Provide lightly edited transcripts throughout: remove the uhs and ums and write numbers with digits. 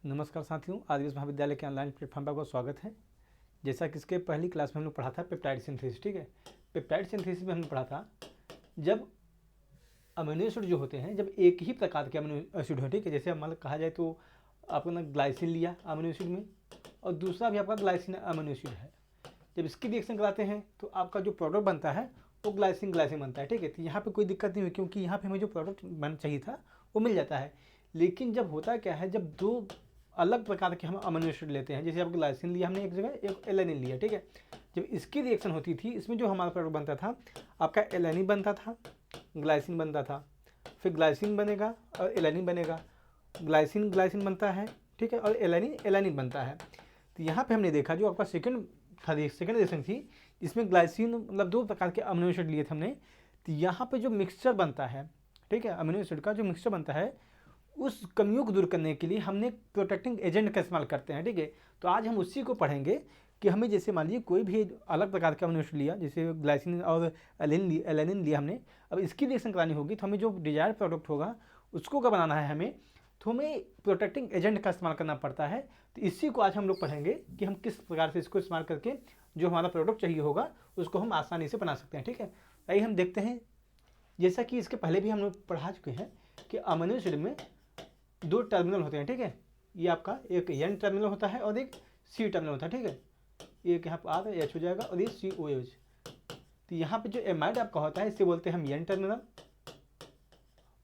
नमस्कार साथियों, आदिवासी महाविद्यालय के ऑनलाइन प्लेटफॉर्म पर आपका स्वागत है। जैसा कि इसके पहली क्लास में हम लोग पढ़ा था पेप्टाइड सिंथेसिस। ठीक है, पेप्टाइड सिंथेसिस में हमने पढ़ा था जब अमीनो एसिड जो होते हैं, जब एक ही प्रकार के अमीनो एसिड हो, ठीक है, जैसे मान कहा जाए तो आपने ग्लाइसिन लिया अमीनो एसिड में और दूसरा भी आपका ग्लाइसिन अमीनो एसिड है। जब इसकी रिएक्शन कराते हैं तो आपका जो प्रोडक्ट बनता है वो ग्लाइसिन ग्लाइसिन बनता है। ठीक है, तो यहाँ पे कोई दिक्कत नहीं हुई क्योंकि यहाँ पे हमें जो प्रोडक्ट बन चाहिए था वो मिल जाता है। लेकिन जब होता क्या है, जब दो अलग प्रकार के हम अमीनो एसिड लेते हैं, जैसे आप ग्लाइसिन लिया हमने एक जगह, एक एलेनिन लिया, ठीक है, जब इसकी रिएक्शन होती थी इसमें जो हमारा प्रोडक्ट बनता था आपका एलेनिन बनता था, ग्लाइसिन बनता था, फिर ग्लाइसिन बनेगा और एलेनिन बनेगा, ग्लाइसिन ग्लाइसिन बनता है, ठीक है, और एलेनिन एलेनिन बनता है। तो यहाँ पे हमने देखा जो आपका सेकंड रिएक्शन थी इसमें ग्लाइसिन मतलब दो प्रकार के अमीनो एसिड लिए थे हमने। तो यहाँ पे जो मिक्सचर बनता है, ठीक है, अमीनो एसिड का जो मिक्सचर बनता है उस कमियों को दूर करने के लिए हमने प्रोटेक्टिंग एजेंट का इस्तेमाल करते हैं। ठीक है, तो आज हम उसी को पढ़ेंगे कि हमें जैसे मान लीजिए कोई भी अलग प्रकार का अमीनो एसिड लिया, जैसे ग्लाइसिन और एलेनिन लिया हमने, अब इसकी रिएक्शन करानी होगी तो हमें जो डिजायर्ड प्रोडक्ट होगा उसको क्या बनाना है हमें, तो हमें प्रोटेक्टिंग एजेंट का इस्तेमाल करना पड़ता है। तो इसी को आज हम लोग पढ़ेंगे कि हम किस प्रकार से इसको इस्तेमाल करके जो हमारा प्रोडक्ट चाहिए होगा उसको हम आसानी से बना सकते हैं। ठीक है, आइए हम देखते हैं। जैसा कि इसके पहले भी हम लोग पढ़ा चुके हैं कि अमीनो एसिड में दो टर्मिनल होते हैं। ठीक है, ये आपका एक एन टर्मिनल होता है और एक सी टर्मिनल होता है। ठीक है, एक यहाँ पर आर एच हो जाएगा और ये सी ओ एच। तो यहाँ पे जो एमाइड आपका होता है इसे बोलते हैं हम एन टर्मिनल,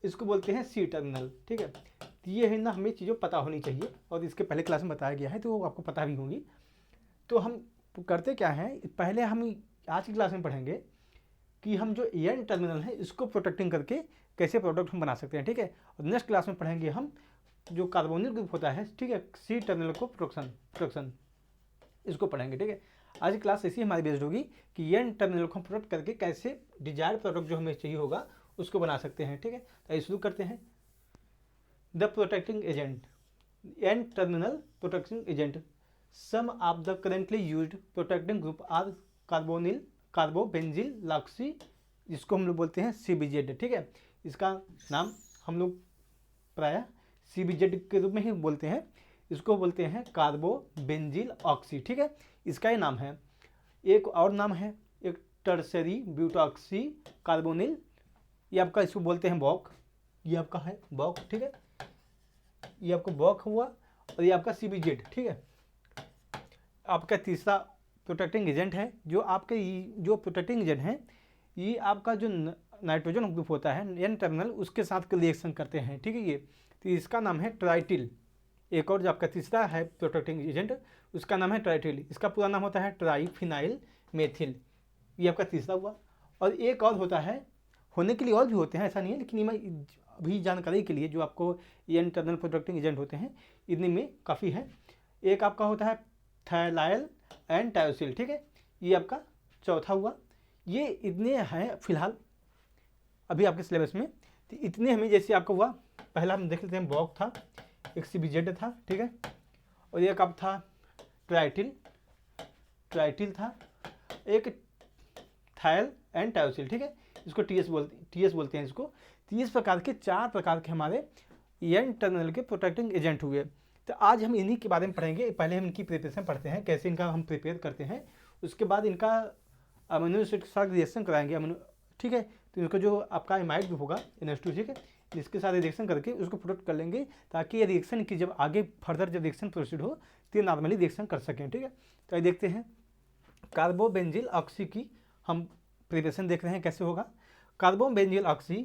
इसको बोलते हैं सी टर्मिनल। ठीक है, तो ये है ना, हमें चीज़ों पता होनी चाहिए और इसके पहले क्लास में बताया गया है तो आपको पता भी होंगी। तो हम करते क्या है, पहले हम आज की क्लास में पढ़ेंगे कि हम जो एन टर्मिनल है इसको प्रोटेक्टिंग करके कैसे प्रोडक्ट हम बना सकते हैं। ठीक है, और नेक्स्ट क्लास में पढ़ेंगे हम जो कार्बोनिल ग्रुप होता है, ठीक है, सी टर्मिनल को प्रोटेक्शन इसको पढ़ेंगे। ठीक है, आज की क्लास ऐसी हमारी बेस्ड होगी कि एन टर्मिनल को प्रोटेक्ट करके कैसे डिजायर्ड प्रोडक्ट जो हमें चाहिए होगा उसको बना सकते हैं। ठीक है, तो आइए शुरू करते हैं। The protecting agent, N terminal protecting agent, some of the currently used protecting group are carbonyl, carbobenzyloxy, जिसको हम लोग बोलते हैं CBZ। ठीक है, इसका नाम हम लोग प्रायः CBZ के रूप में ही बोलते हैं, इसको बोलते हैं कार्बोबेंजील ऑक्सी। ठीक है, इसका ही नाम है। एक और नाम है एक टर्सरी ब्यूटॉक्सी कार्बोनिल, ये आपका इसको बोलते हैं बॉक, ये आपका है बॉक। ठीक है, ये आपका बॉक हुआ और ये आपका CBZ। ठीक है, आपका तीसरा प्रोटेक्टिंग एजेंट है जो आपके जो प्रोटेक्टिंग एजेंट है ये आपका जो नाइट्रोजन ग्रुप होता है एन टर्मिनल उसके साथ रिएक्शन करते हैं। ठीक है, ये तो इसका नाम है ट्राइटिल। एक और जो आपका तीसरा है प्रोटेक्टिंग एजेंट उसका नाम है ट्राइटिल, इसका पूरा नाम होता है ट्राइफिनाइल मेथिल, ये आपका तीसरा हुआ। और एक और होता है, होने के लिए और भी होते हैं ऐसा नहीं है, लेकिन मैं अभी जानकारी के लिए जो आपको एन टर्मिनल प्रोटेक्टिंग एजेंट होते हैं इतने में काफ़ी है। एक आपका होता है थायलाइल एंड टायोसिल। ठीक है, ये आपका चौथा हुआ। ये इतने हैं फिलहाल अभी आपके सिलेबस में, तो इतने हमें जैसे आपका हुआ। पहला हम देख लेते हैं बॉक था, एक CBZ था, ठीक है, और एक अब था ट्राइटिल था, एक थायल एंड टायोसिल। ठीक है, इसको TS बोलते हैं इसको। तो इस प्रकार के चार प्रकार के हमारे एन टर्मिनल के प्रोटेक्टिंग एजेंट हुए। तो आज हम इन्हीं के बारे में पढ़ेंगे। पहले हम इनकी प्रिपरेशन पढ़ते हैं, कैसे इनका हम प्रिपेयर करते हैं, उसके बाद इनका अमीनो एसिड के साथ रिएक्शन कराएंगे अमीनो। ठीक है, तो इनका जो आपका एमाइड ग्रुप होगा NH2, ठीक है, इसके साथ रिएक्शन करके उसको प्रोटेक्ट कर लेंगे ताकि ये रिएक्शन की जब आगे फर्दर जब रिएक्शन प्रोसीड हो तो ये नॉर्मली रिएक्शन कर सकें। ठीक है, तो देखते हैं कार्बोबेंजील ऑक्सी की हम प्रिपरेशन देख रहे हैं कैसे होगा। Carbobenzyloxy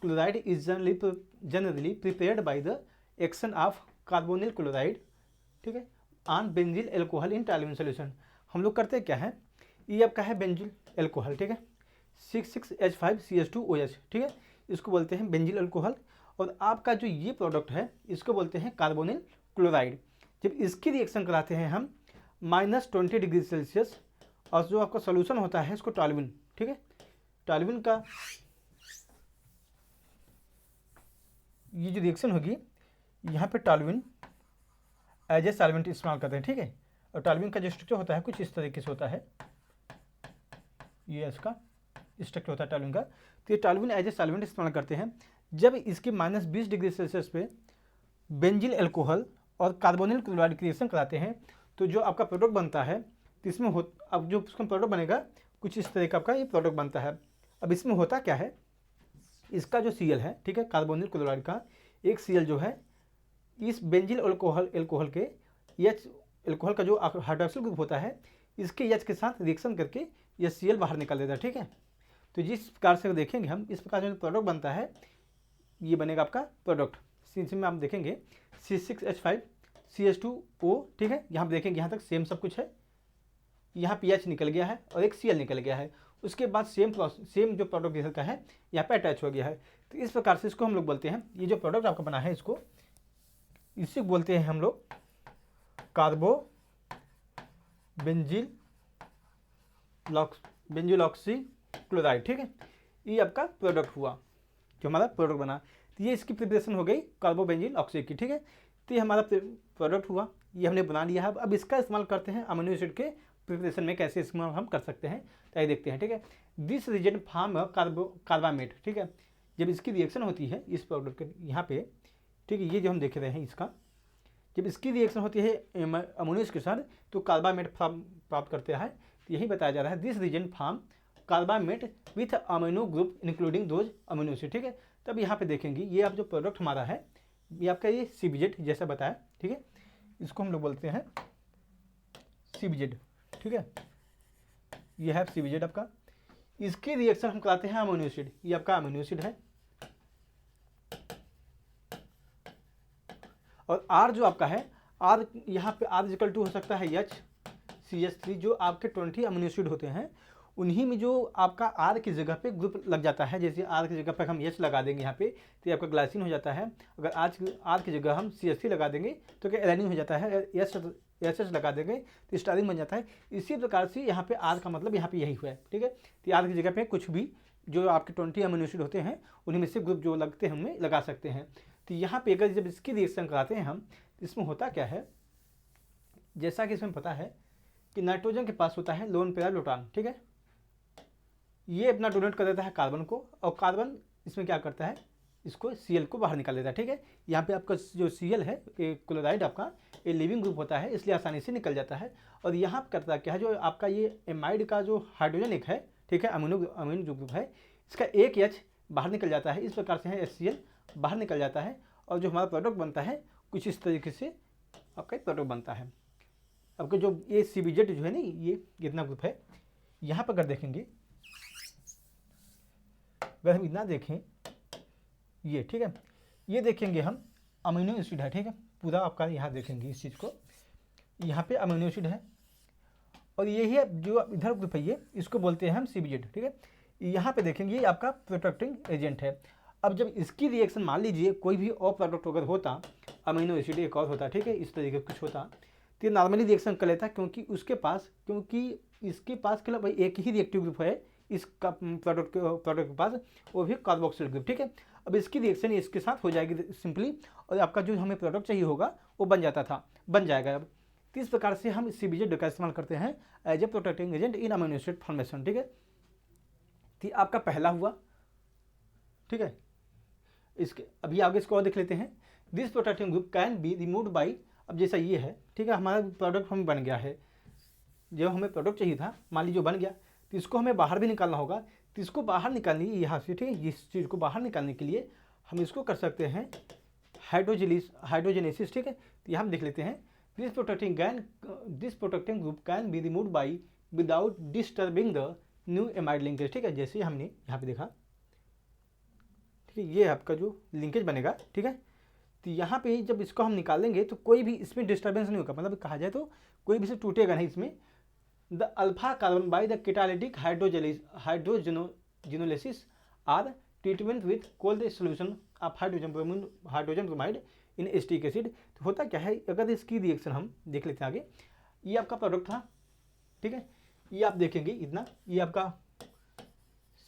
chloride is generally prepared by the action of carbonyl chloride, ठीक है, on benzyl alcohol in toluene solution. हम लोग करते क्या है, ये आपका है बेंजील एल्कोहल, ठीक है, 6,6H5CH2OH, ठीक है, इसको बोलते हैं बेंजील एल्कोहल। और आपका जो ये प्रोडक्ट है इसको बोलते हैं कार्बोनिल क्लोराइड। जब इसकी रिएक्शन कराते हैं हम -20 डिग्री सेल्सियस, और जो आपका सोल्यूशन होता है इसको टॉल्यूइन, ठीक है, टॉल्यूइन का ये जो रिएक्शन होगी यहाँ पे टॉल्यूइन एज ए सॉल्वेंट इस्तेमाल करते हैं। ठीक है, और टॉल्यूइन का जो स्ट्रक्चर होता है कुछ इस तरीके से होता है, ये इसका स्ट्रक्चर होता है टॉल्यूइन का। तो ये टॉल्यूइन एज ए सॉल्वेंट इस्तेमाल करते हैं। जब इसके -20 डिग्री सेल्सियस पे बेंजील एल्कोहल और कार्बोनिल क्लोराइड की रिएक्शन कराते हैं तो जो आपका प्रोडक्ट बनता है तो इसमें अब जो उसका प्रोडक्ट बनेगा कुछ इस तरह का आपका ये प्रोडक्ट बनता है। अब इसमें होता क्या है, इसका जो Cl है, ठीक है, कार्बोनिल क्लोराइड का एक Cl जो है इस बेंजिल एल्कोहल के H एल्कोहल का जो हाइड्रोक्सिल ग्रुप होता है इसके H के साथ रिएक्शन करके यह Cl बाहर निकाल देता है, ठीक है। तो जिस प्रकार से देखेंगे हम, इस प्रकार से प्रोडक्ट बनता है, ये बनेगा आपका प्रोडक्ट। इसमें आप देखेंगे C6H5 CH2O, ठीक है, यहाँ पर देखेंगे यहाँ तक सेम सब कुछ है, यहाँ pH निकल गया है और एक Cl निकल गया है, उसके बाद सेम जो प्रोडक्ट रिएक्शन का है यहाँ पे अटैच हो गया है। तो इस प्रकार से इसको हम लोग बोलते हैं, ये जो प्रोडक्ट आपका बना है इसी बोलते हैं हम लोग कार्बो बेंजिलऑक्सी क्लोराइड, ठीक है। ये आपका प्रोडक्ट हुआ, जो हमारा प्रोडक्ट बना। तो ये इसकी प्रिपरेशन हो गई कार्बोबेंजिल ऑक्सी की, ठीक है। तो ये हमारा प्रोडक्ट हुआ, ये हमने बना लिया है। अब इसका इस्तेमाल करते हैं अमीनो एसिड के प्रिपरेशन में, कैसे इस्तेमाल हम कर सकते हैं तो ये देखते हैं, ठीक है। दिस रिएजेंट फॉर्म कार्बामेट, ठीक है। जब इसकी रिएक्शन होती है इस प्रोडक्ट के यहाँ पे, ठीक है, ये जो हम देख रहे हैं इसका, जब इसकी रिएक्शन होती है अमोनिया के साथ तो कार्बामेट प्राप्त करते हैं। तो यही बताया जा रहा है, this reagent form carbamate with amino group including those amino acid, ठीक है। तब यहाँ पे देखेंगे ये आप जो प्रोडक्ट हमारा है ये आपका ये CBZ जैसा बताया, ठीक है, इसको हम लोग बोलते हैं CBZ, ठीक है। ये है CBZ आपका, इसकी रिएक्शन हम कराते हैं अमीनो एसिड, ये आपका अमीनो एसिड है। और R जो आपका है, R यहाँ पे R इक्वल टू हो सकता है HCH3, जो आपके 20 अमीनो एसिड होते हैं उन्हीं में जो आपका R की जगह पे ग्रुप लग जाता है। जैसे R की जगह पर हम H लगा देंगे यहाँ पे तो ये आपका ग्लाइसिन हो जाता है। अगर R की जगह हम CH3 लगा देंगे तो क्या एलानिन हो जाता है। SH लगा देंगे तो स्टारिन बन जाता है। इसी प्रकार से यहाँ पे R का मतलब यहाँ पे यही हुआ है, ठीक है। तो R की जगह पे कुछ भी जो आपके 20 अमीनो एसिड होते हैं उन्हीं में से ग्रुप जो लगते हैं उनमें लगा सकते हैं। तो यहाँ पे अगर जब इसकी रिएक्शन कराते हैं हम, इसमें होता क्या है, जैसा कि इसमें पता है कि नाइट्रोजन के पास होता है लोन पेरा लोटान, ठीक है। ये अपना डोनेट कर देता है कार्बन को, और कार्बन इसमें क्या करता है, इसको Cl को बाहर निकाल देता है, ठीक है। यहाँ पे आपका जो Cl है क्लोराइड आपका ये लिविंग ग्रुप होता है, इसलिए आसानी से निकल जाता है। और यहाँ करता क्या है, जो आपका ये एमाइड का जो हाइड्रोजन एक है, ठीक है, अमीनो जो ग्रुप है, इसका एक H बाहर निकल जाता है। इस प्रकार से है HCl बाहर निकल जाता है और जो हमारा प्रोडक्ट बनता है कुछ इस तरीके से आपका प्रोडक्ट बनता है। आपका जो ये CBZ जो है ना, ये इतना ग्रुप है। यहाँ पर अगर देखेंगे, अगर हम इतना देखें ये, ठीक है, ये देखेंगे हम अमीनो एसिड है, ठीक है, पूरा आपका यहाँ देखेंगे इस चीज़ को, यहाँ पे अमीनो एसिड है और ये ही जो इधर ग्रुप है ये, इसको बोलते हैं हम CBZ, ठीक है। यहाँ पे देखेंगे ये आपका प्रोटेक्टिंग एजेंट है। अब जब इसकी रिएक्शन मान लीजिए कोई भी और प्रोडक्ट अगर होता, अमीनो एसिड एक और होता, ठीक है, इस तरीके कुछ होता, तो ये नॉर्मली रिएक्शन कर लेता, क्योंकि इसके पास केवल भाई एक ही रिएक्टिव ग्रुप है इसका प्रोडक्ट के पास, वो भी कार्बोक्सिल ग्रुप, ठीक है। अब इसकी रिएक्शन इसके साथ हो जाएगी सिंपली, और आपका जो हमें प्रोडक्ट चाहिए होगा वो बन जाएगा। अब तो इस प्रकार से हम CBZ का इस्तेमाल करते हैं as a protecting agent in amino acid formation, ठीक है। तो आपका पहला हुआ, ठीक है। इसके अभी आगे इसको और देख लेते हैं। This protecting group can be removed by, अब जैसा ये है, ठीक है, हमारा प्रोडक्ट हमें बन गया है, जो हमें प्रोडक्ट चाहिए था मान लीजिए बन गया, तो इसको हमें बाहर भी निकालना होगा। तो इसको बाहर निकालने यहाँ से, ठीक है, इस चीज़ को बाहर निकालने के लिए हम इसको कर सकते हैं हाइड्रोजनेसिस, ठीक है। तो यहाँ हम देख लेते हैं, this protecting group can be removed by without disturbing the new amide linkage, ठीक है। जैसे हमने यहाँ पे देखा, ठीक है, ये आपका जो लिंकेज बनेगा, ठीक है। तो यहाँ पे जब इसको हम निकालेंगे तो कोई भी इसमें डिस्टर्बेंस नहीं होगा, मतलब कहा जाए तो कोई भी से टूटेगा नहीं इसमें। The alpha carbon by the catalytic hydrogenolysis or treatment with cold solution of hydrogen bromide in acetic acid. तो होता क्या है, अगर इसकी रिएक्शन हम देख लेते हैं आगे, ये आपका प्रोडक्ट था, ठीक है, ये आप देखेंगे इतना, ये आपका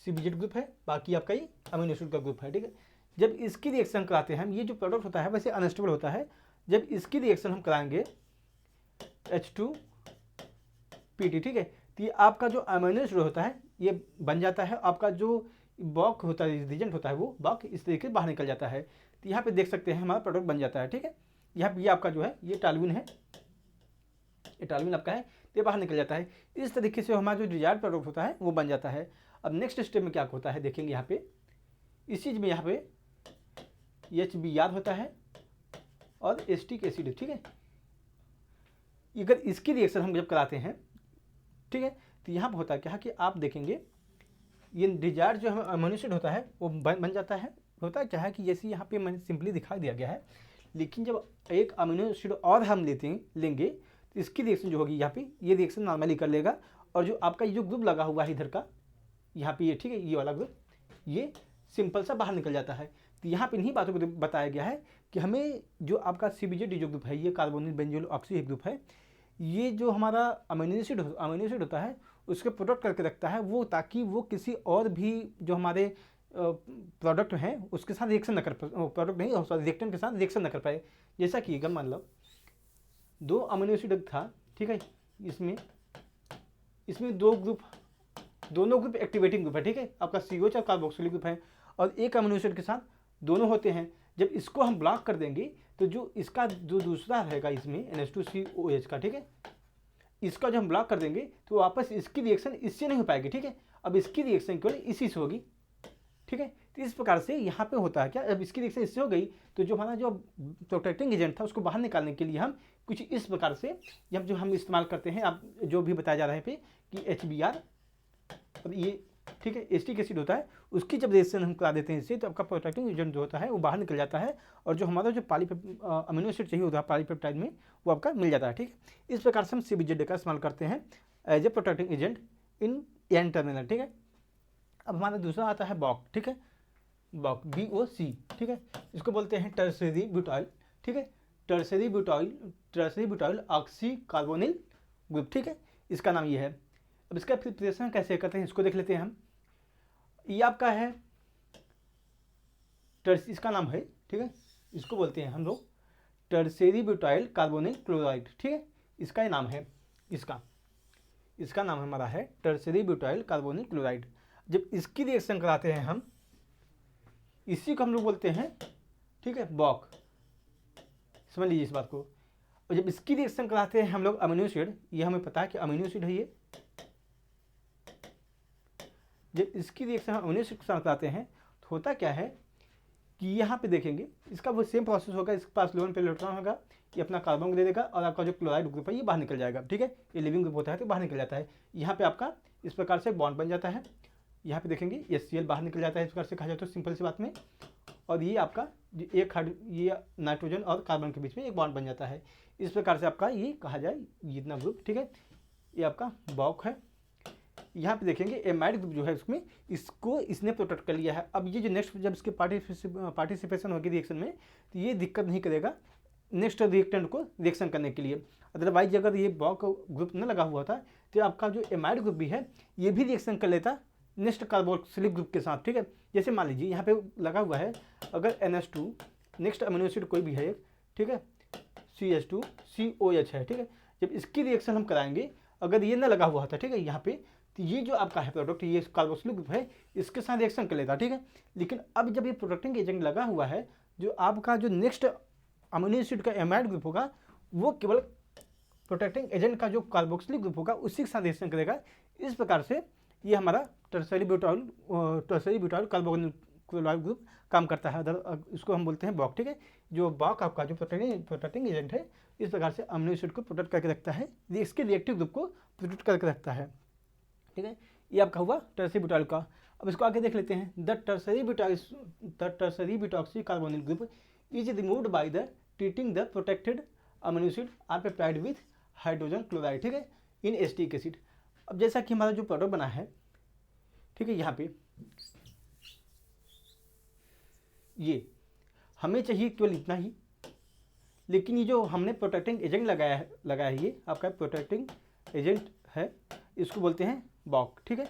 CBZ ग्रुप है, बाकी आपका ये अमीनो एसिड का ग्रुप है, ठीक है। जब इसकी रिएक्शन कराते हैं हम, ये जो प्रोडक्ट होता है वैसे अनस्टेबल होता है, जब इसकी रिएक्शन हम कराएंगे H2PT, ठीक है, तो ये आपका जो अमीनो एसिड होता है ये बन जाता है, आपका जो बॉक होता है, रिएजेंट होता है वो बॉक इस तरीके से बाहर निकल जाता है। तो यहाँ पे देख सकते हैं हमारा प्रोडक्ट बन जाता है, ठीक है। यहाँ पे ये आपका जो है ये टॉल्यूइन है, ये टॉल्यूइन आपका है, ये बाहर निकल जाता है। इस तरीके से हमारा जो डिजायर्ड प्रोडक्ट होता है वो बन जाता है। अब नेक्स्ट स्टेप में क्या होता है देखेंगे, यहाँ पे इस चीज़ में यहाँ पे HBr होता है और एसिटिक एसिड, ठीक है। अगर इसकी रिएक्शन हम जब कराते हैं, ठीक है, तो यहाँ पर होता है क्या कि आप देखेंगे ये डिजायर्ड जो अमीनो एसिड होता है वो बन जाता है। होता है क्या है कि जैसे यहाँ पे मैंने सिंपली दिखा दिया गया है, लेकिन जब एक अमीनो एसिड और हम लेंगे तो इसकी रिएक्शन जो होगी यहाँ पे ये रिएक्शन नॉर्मली कर लेगा, और जो आपका ये जो ग्रुप लगा हुआ है इधर का यहाँ पे ये, ठीक है, ये वाला ग्रुप ये सिंपल सा बाहर निकल जाता है। तो यहाँ पे इन्हीं बातों को बताया गया है कि हमें जो आपका CBZ जो ग्रुप है, ये कार्बोनिल बेंजोल ऑक्सी ग्रुप है, ये जो हमारा अमीनो एसिड होता है उसके प्रोडक्ट करके रखता है वो, ताकि वो किसी और भी जो हमारे प्रोडक्ट हैं उसके साथ रिएक्शन न कर पाए, प्रोडक्ट नहीं सॉरी रिएक्टेंट के साथ रिएक्शन न कर पाए। जैसा कि अगर मान लो 2 अमीनो एसिड था, ठीक है, इसमें दोनों ग्रुप एक्टिवेटिंग ग्रुप है, ठीक है, आपका COH और कार्बोक्सिलिक ग्रुप है, और एक अमीनो एसिड के साथ दोनों होते हैं। जब इसको हम ब्लॉक कर देंगे तो जो इसका जो दूसरा रहेगा इसमें NH2COH का, ठीक है, इसका जो हम ब्लॉक कर देंगे तो वापस इसकी रिएक्शन इससे नहीं हो पाएगी, ठीक है। अब इसकी रिएक्शन केवल इसी से होगी, ठीक है। तो इस प्रकार से यहाँ पे होता है क्या, अब इसकी रिएक्शन इससे हो गई तो जो हमारा जो प्रोटेक्टिंग एजेंट था उसको बाहर निकालने के लिए हम कुछ इस प्रकार से जब जो हम इस्तेमाल करते हैं, आप जो भी बताया जा रहा है पे कि HBr और ये, ठीक है, एसिटिक एसिड होता है, उसकी जब रिएक्शन हम करा देते हैं इससे तो आपका प्रोटेक्टिंग एजेंट जो होता है वो बाहर निकल जाता है, और जो हमारा जो अमीनो एसिड चाहिए होता है पॉलीपेप्टाइड में वो आपका मिल जाता है, ठीक है। इस प्रकार से हम CBZ का इस्तेमाल करते हैं as a protecting agent in N terminal, ठीक है। अब हमारा दूसरा आता है बॉक, ठीक है, बॉक BOC, ठीक है, इसको बोलते हैं टर्शरी ब्यूटाइल, ठीक है, tertiary butyl oxy carbonyl group, ठीक है, इसका नाम ये है। अब इसका प्रिपरेशन कैसे करते हैं इसको देख लेते हैं हम। ये आपका है इसका नाम है, ठीक है, इसको बोलते हैं हम लोग टर्शरी ब्यूटाइल कार्बोनिल क्लोराइड, ठीक है, इसका ही नाम है, इसका नाम हमारा है टर्शरी ब्यूटाइल कार्बोनिल क्लोराइड। जब इसकी रिएक्शन कराते हैं हम, इसी को हम लोग बोलते हैं, ठीक है, बॉक, समझ लीजिए इस बात को। और जब इसकी रिएक्शन कराते हैं हम लोग अमीनो एसिड, ये हमें पता है कि अमीनो एसिड है ये, जब इसकी रिएक्शन हम अमीनो एसिड के साथ कराते हैं तो होता क्या है कि यहाँ पे देखेंगे इसका वो सेम प्रोसेस होगा, इसके पास लोन पे इलेक्ट्रॉन होगा, ये अपना कार्बन दे देगा और आपका जो क्लोराइड ग्रुप है ये बाहर निकल जाएगा, ठीक है, ये लिविंग ग्रुप होता है तो बाहर निकल जाता है। यहाँ पे आपका इस प्रकार से बॉन्ड बन जाता है, यहाँ पे देखेंगे HCl बाहर निकल जाता है, इस प्रकार से कहा जाए तो सिंपल सी बात में, और ये आपका एक ये नाइट्रोजन और कार्बन के बीच में एक बॉन्ड बन जाता है। इस प्रकार से आपका ये कहा जाए इतना ग्रुप, ठीक है, ये आपका बॉक है। यहाँ पे देखेंगे एमाइड ग्रुप जो है उसमें इसको इसने प्रोटेक्ट कर लिया है। अब ये जो नेक्स्ट जब इसके पार्टिसिपेशन होगी रिएक्शन में तो ये दिक्कत नहीं करेगा नेक्स्ट रिएक्टेंट को रिएक्शन करने के लिए। अदरवाइज अगर ये बॉक ग्रुप न लगा हुआ था तो आपका जो एमाइड ग्रुप भी है ये भी रिएक्शन कर लेता नेक्स्ट कार्बोक्सिलिक ग्रुप के साथ, ठीक है। जैसे मान लीजिए यहाँ पे लगा हुआ है अगर NH2 नेक्स्ट अमीनो एसिड कोई भी है एक, ठीक है, CH2COH है, ठीक है, जब इसकी रिएक्शन हम कराएंगे अगर ये ना लगा हुआ था, ठीक है, यहाँ पे तो ये जो आपका है प्रोडक्ट ये कार्बोक्सिलिक ग्रुप है इसके साथ रिएक्शन कर लेता, ठीक है। लेकिन अब जब ये प्रोटेक्टिंग एजेंट लगा हुआ है जो आपका जो नेक्स्ट अमीनो एसिड का एमाइड ग्रुप होगा वो केवल प्रोटेक्टिंग एजेंट का जो कार्बोक्सिलिक ग्रुप होगा उसी के साथ रिएक्शन करेगा। इस प्रकार से ये हमारा tertiary butyl carbonyl chloride group काम करता है। इसको हम बोलते हैं बॉक, ठीक है, जो बॉक आपका जो प्रोटेक्टिंग एजेंट है इस प्रकार से अमीनो एसिड को प्रोटेक्ट करके रखता है, इसके रिएक्टिव ग्रुप को प्रोटेक्ट करके रखता है, ठीक है। ये आपका हुआ टर्शरी ब्यूटाइल का। अब इसको आगे देख लेते हैं। The tertiary butoxy carbonyl group is removed by the treating the protected amino acid or peptide with hydrogen chloride, ठीक है, इन एसिटिक एसिड। अब जैसा कि हमारा जो प्रोडक्ट बना है, ठीक है, यहाँ पे ये हमें चाहिए केवल इतना ही, लेकिन ये जो हमने प्रोटेक्टिंग एजेंट लगाया है ये आपका प्रोटेक्टिंग एजेंट है, इसको बोलते हैं बॉक, ठीक है।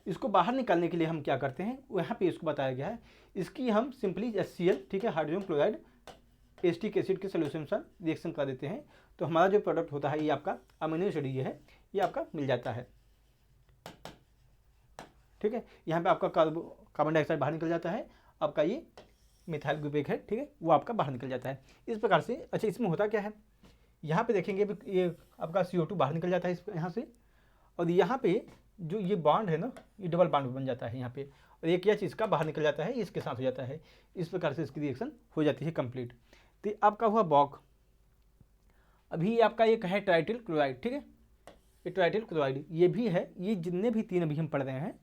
इसको बाहर निकालने के लिए हम क्या करते हैं यहाँ पे इसको बताया गया है, इसकी हम सिंपली HCl, ठीक है, हाइड्रोजन क्लोराइड एसिटिक एसिड के सोल्यूशन से रिएक्शन करा देते हैं तो हमारा जो प्रोडक्ट होता है ये आपका अमीनो एसिड ये है, ये आपका मिल जाता है, ठीक है। यहाँ पे आपका कार्बन डाइऑक्साइड बाहर निकल जाता है, आपका ये मिथाइल ग्रुप एक है, ठीक है, वो आपका बाहर निकल जाता है इस प्रकार से। अच्छा, इसमें होता क्या है, यहाँ पे देखेंगे ये आपका CO2 बाहर निकल जाता है यहाँ से, और यहाँ पे जो ये बॉन्ड है ना, ये डबल बॉन्ड बन जाता है यहाँ पे, और एक यह चीज़ का बाहर निकल जाता है, इसके साथ हो जाता है। इस प्रकार से इसकी रिएक्शन हो जाती है कंप्लीट। तो आपका हुआ बॉक। अभी आपका एक है ट्राइटिल क्लोराइड, ठीक है, ये ट्राइटिल क्लोराइड ये भी है, ये जितने भी तीन अभी हम पढ़ रहे हैं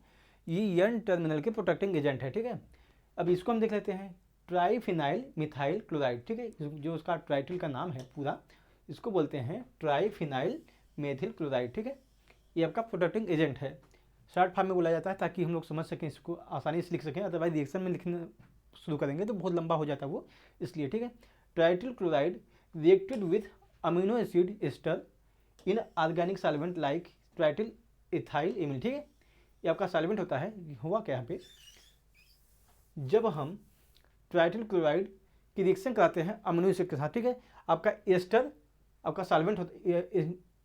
ये n टर्मिनल के प्रोटेक्टिंग एजेंट है, ठीक है। अब इसको हम देख लेते हैं, ट्राईफिनाइल मिथाइल क्लोराइड, ठीक है, जो उसका ट्राइटिल का नाम है पूरा, इसको बोलते हैं ट्राईफिनाइल मेथिल क्लोराइड, ठीक है। ये आपका प्रोटेक्टिंग एजेंट है, शॉर्ट फॉर्म में बोला जाता है ताकि हम लोग समझ सकें, इसको आसानी से लिख सकें, अदरवाइज रिएक्शन में लिखना शुरू करेंगे तो बहुत लंबा हो जाता है वो, इसलिए, ठीक है। Trityl chloride reacted with amino acid ester in organic solvent like trityl ethyl amine, ठीक है। ये आपका सॉल्वेंट होता है। हुआ क्या यहाँ पे, जब हम ट्राइटिल क्लोराइड की रिएक्शन कराते हैं अमीनो एसिड के साथ, ठीक है, आपका एस्टर आपका सॉल्वेंट होता,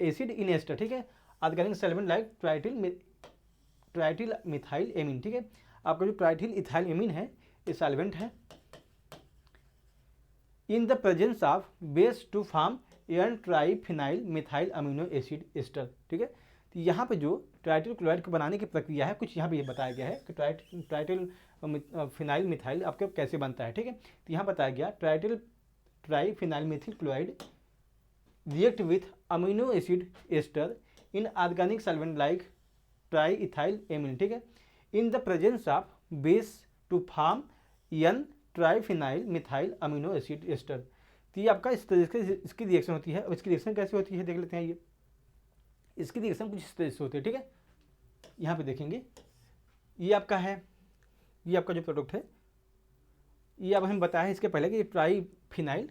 एसिड इन एस्टर, ठीक है, organic solvent like trityl methyl amine, ठीक है। आपका जो ट्राइटिल इथाइल एमिन है ये सॉल्वेंट है in the presence of base to form N triphenyl methyl amino acid ester, ठीक है। तो यहाँ पे जो ट्राइटिल क्लोराइड को बनाने की प्रक्रिया है कुछ यहाँ पे बताया गया है कि ट्राइटिल फिनाइल मिथाइल आपके कैसे बनता है, ठीक है। तो यहाँ बताया गया triphenyl methyl chloride react with amino acid ester in organic solvent like triethyl amine, ठीक है, in the presence of base to form N triphenyl methyl amino acid ester. तो ये आपका इस तरीके से इसकी रिएक्शन होती है। और इसकी रिएक्शन कैसे होती है देख लेते हैं। ये इसकी रिएक्शन कुछ इस तरह से होती है, ठीक है। यहाँ पे देखेंगे ये आपका है, ये आपका जो प्रोडक्ट है ये अब हम बताया इसके पहले कि ये ट्राईफिनाइल,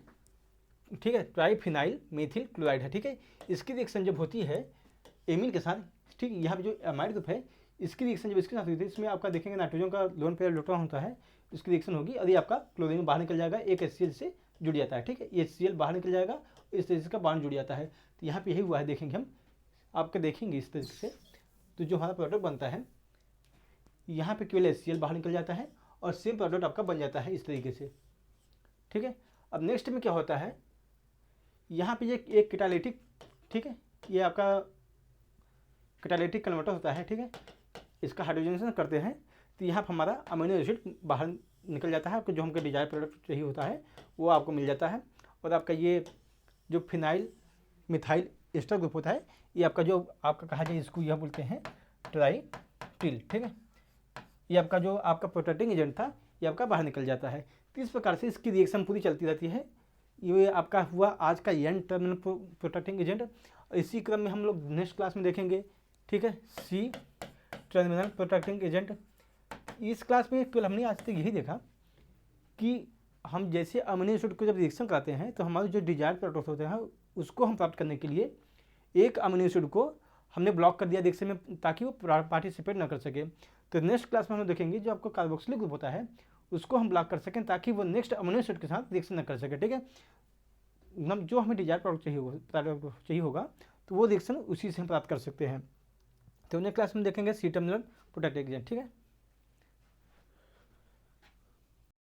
ठीक है, ट्राईफिनाइल मेथिल क्लोराइड है, ठीक है। इसकी रिएक्शन जब होती है एमिन के साथ, ठीक है, यहाँ पे जो एमाइड ग्रुप है इसकी रिएक्शन जब इसके साथ होती है, इसमें आपका देखेंगे नाइट्रोजन का लोन पेयर इलेक्ट्रॉन होता है, इसकी रिएक्शन होगी और ये आपका क्लोरीन बाहर निकल जाएगा, एक HCl से जुड़ जाता है, ठीक है, HCl बाहर निकल जाएगा, इस तरीके का बॉन्ड जुड़ जाता है। तो यहाँ पे यही हुआ है, देखेंगे हम आपके देखेंगे इस तरीके से। तो जो हमारा प्रोडक्ट बनता है यहाँ पे केवल HCl बाहर निकल जाता है और सेम प्रोडक्ट आपका बन जाता है इस तरीके से, ठीक है। अब नेक्स्ट में क्या होता है, यहाँ पे ये एक कैटालिटिक, ठीक है, ये आपका कैटालिटिक कन्वर्टर होता है, ठीक है, इसका हाइड्रोजनेशन करते हैं तो यहाँ पर हमारा अमीनो एसिड बाहर निकल जाता है, आपको जो हमको डिजायर प्रोडक्ट चाहिए होता है वो आपको मिल जाता है। और आपका ये जो फिनाइल मिथाइल एस्टर ग्रुप होता है ये आपका जो आपका कहा जाए इसको यह बोलते हैं ट्राईटिल, ठीक है। ये आपका जो आपका प्रोटेक्टिंग एजेंट था ये आपका बाहर निकल जाता है। तो इस प्रकार से इसकी रिएक्शन पूरी चलती रहती है। ये आपका हुआ आज का एन टर्मिनल प्रोटेक्टिंग एजेंट। इसी क्रम में हम लोग नेक्स्ट क्लास में देखेंगे, ठीक है, सी टर्मिनल प्रोटेक्टिंग एजेंट। इस क्लास में केवल हमने आज तक यही देखा कि हम जैसे अमीनो एसिड को जब रिएक्शन कराते हैं तो हमारे जो डिजायर्ड प्रोडक्ट होते हैं उसको हम प्राप्त करने के लिए एक अमीनो एसिड को हमने ब्लॉक कर दिया रिएक्शन में ताकि वो पार्टिसिपेट ना कर सके। तो नेक्स्ट क्लास में हम देखेंगे जो आपको कार्बोक्सिलिक ग्रुप होता है उसको हम ब्लॉक कर सकें ताकि वो नेक्स्ट अमीनो एसिड के साथ रिएक्शन ना कर सके, ठीक है। जो हमें डिजायर्ड प्रोडक्ट चाहिए होगा तो वो रिएक्शन उसी से हम प्राप्त कर सकते हैं। तो नेक्स्ट क्लास में देखेंगे सी टर्मिनल प्रोटेक्टिंग एजेंट, ठीक है।